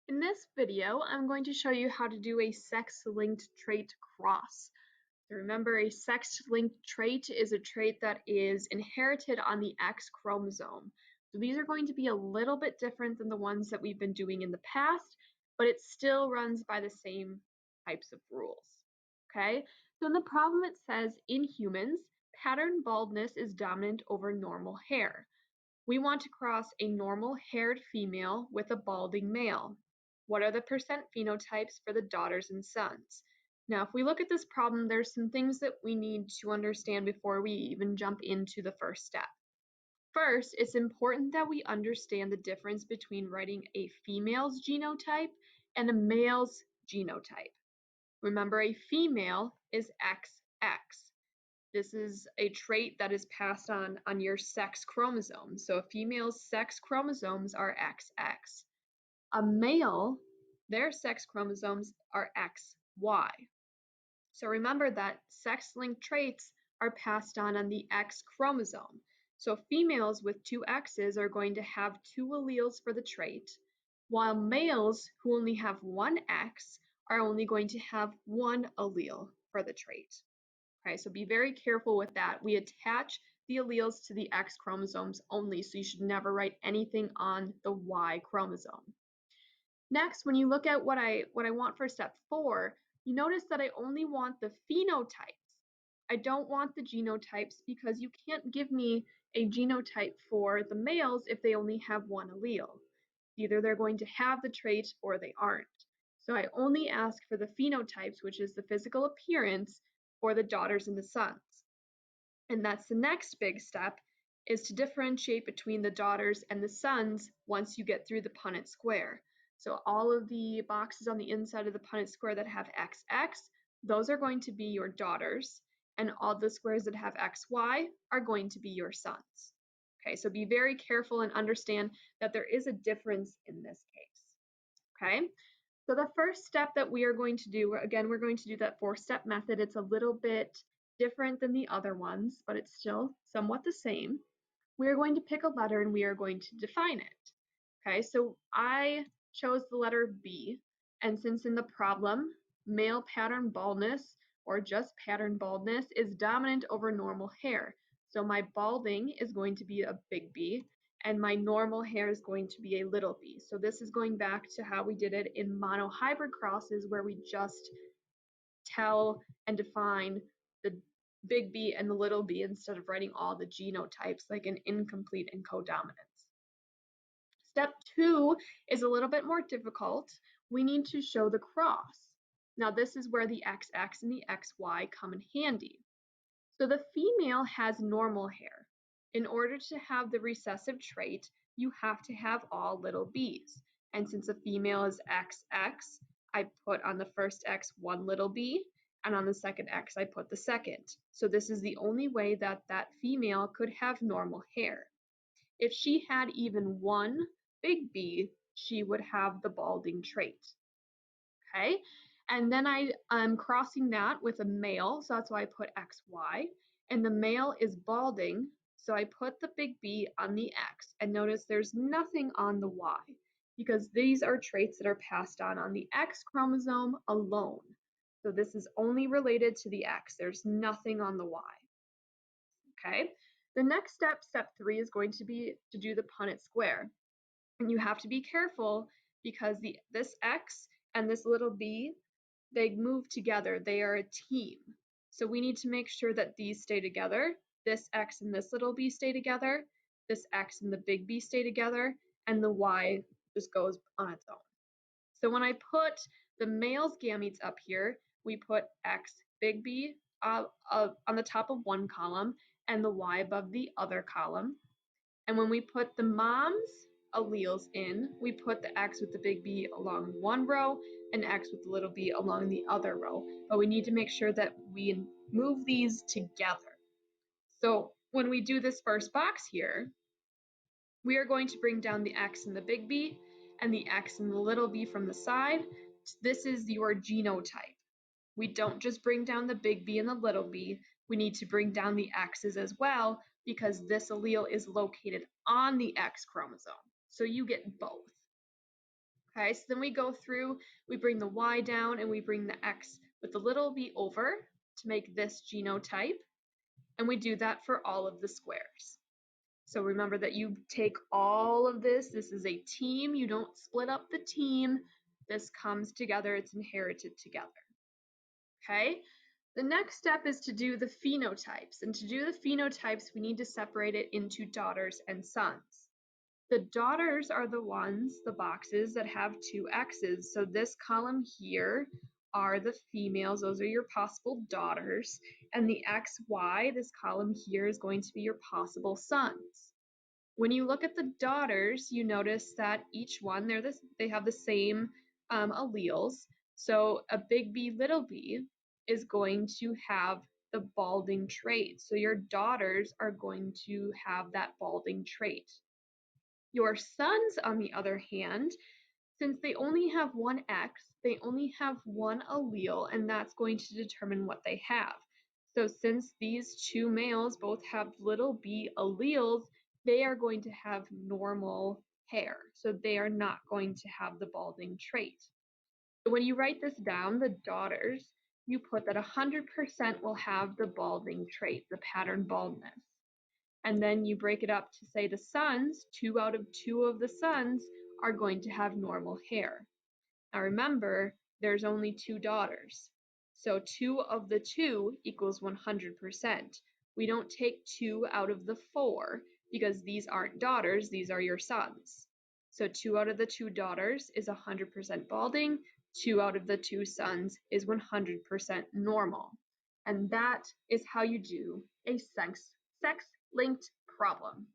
In this video, I'm going to show you how to do a sex-linked trait cross. So remember, a sex-linked trait is a trait that is inherited on the X chromosome. So these are going to be a little bit different than the ones that we've been doing in the past, but it still runs by the same types of rules. Okay, so in the problem it says, in humans, pattern baldness is dominant over normal hair. We want to cross a normal-haired female with a balding male. What are the percent phenotypes for the daughters and sons? Now, if we look at this problem, there's some things that we need to understand before we even jump into the first step. First, it's important that we understand the difference between writing a female's genotype and a male's genotype. Remember, a female is XX. This is a trait that is passed on your sex chromosome. So a female's sex chromosomes are XX. A male, their sex chromosomes are XY. So remember that sex-linked traits are passed on the X chromosome. So females with two X's are going to have two alleles for the trait, while males who only have one X are only going to have one allele for the trait. Okay, so be very careful with that. We attach the alleles to the X chromosomes only, so you should never write anything on the Y chromosome. Next, when you look at what I want for step 4, you notice that I only want the phenotypes. I don't want the genotypes because you can't give me a genotype for the males if they only have one allele. Either they're going to have the trait or they aren't. So I only ask for the phenotypes, which is the physical appearance, for the daughters and the sons. And that's the next big step, is to differentiate between the daughters and the sons once you get through the Punnett square. So all of the boxes on the inside of the Punnett square that have XX, those are going to be your daughters, and all the squares that have XY are going to be your sons. Okay, so be very careful and understand that there is a difference in this case. Okay, so the first step that we are going to do, again, we're going to do that 4-step method. It's a little bit different than the other ones, but it's still somewhat the same. We are going to pick a letter and we are going to define it. Okay, so I chose the letter B, and since in the problem, male pattern baldness or just pattern baldness is dominant over normal hair. So my balding is going to be a big B, and my normal hair is going to be a little b. So this is going back to how we did it in monohybrid crosses, where we just tell and define the big B and the little b instead of writing all the genotypes like an incomplete and codominance. Step 2 is a little bit more difficult. We need to show the cross. Now this is where the XX and the XY come in handy. So the female has normal hair. In order to have the recessive trait, you have to have all little b's. And since a female is XX, I put on the first X one little b, and on the second X I put the second. So this is the only way that that female could have normal hair. If she had even one big B, she would have the balding trait. Okay, and then I'm crossing that with a male, so that's why I put XY, and the male is balding, so I put the big B on the X, and notice there's nothing on the Y, because these are traits that are passed on the X chromosome alone. So this is only related to the X, there's nothing on the Y. Okay, the next step, step 3, is going to be to do the Punnett square. And you have to be careful because this X and this little b, they move together. They are a team. So we need to make sure that these stay together. This X and this little b stay together. This X and the big B stay together. And the Y just goes on its own. So when I put the male's gametes up here, we put X big B on the top of one column and the Y above the other column. And when we put the mom's alleles in, we put the X with the big B along one row and X with the little b along the other row. But we need to make sure that we move these together. So when we do this first box here, we are going to bring down the X and the big B and the X and the little b from the side. This is your genotype. We don't just bring down the big B and the little b, we need to bring down the X's as well, because this allele is located on the X chromosome. So you get both. Okay, so then we go through, we bring the Y down and we bring the X with the little b over to make this genotype. And we do that for all of the squares. So remember that you take all of this. This is a team. You don't split up the team. This comes together. It's inherited together. Okay? The next step is to do the phenotypes. And to do the phenotypes, we need to separate it into daughters and sons. The daughters are the ones, the boxes that have two X's. So this column here are the females. Those are your possible daughters. And the XY, this column here, is going to be your possible sons. When you look at the daughters, you notice that each one, they have the same alleles. So a big B, little b is going to have the balding trait. So your daughters are going to have that balding trait. Your sons, on the other hand, since they only have one X, they only have one allele, and that's going to determine what they have. So since these two males both have little b alleles, they are going to have normal hair. So they are not going to have the balding trait. So when you write this down, the daughters, you put that 100% will have the balding trait, the pattern baldness. And then you break it up to say the sons, 2 out of 2 of the sons are going to have normal hair. Now remember, there's only 2 daughters. So 2 of the 2 equals 100%. We don't take 2 out of the 4 because these aren't daughters, these are your sons. So 2 out of the 2 daughters is 100% balding, 2 out of the 2 sons is 100% normal. And that is how you do a sex-linked problem.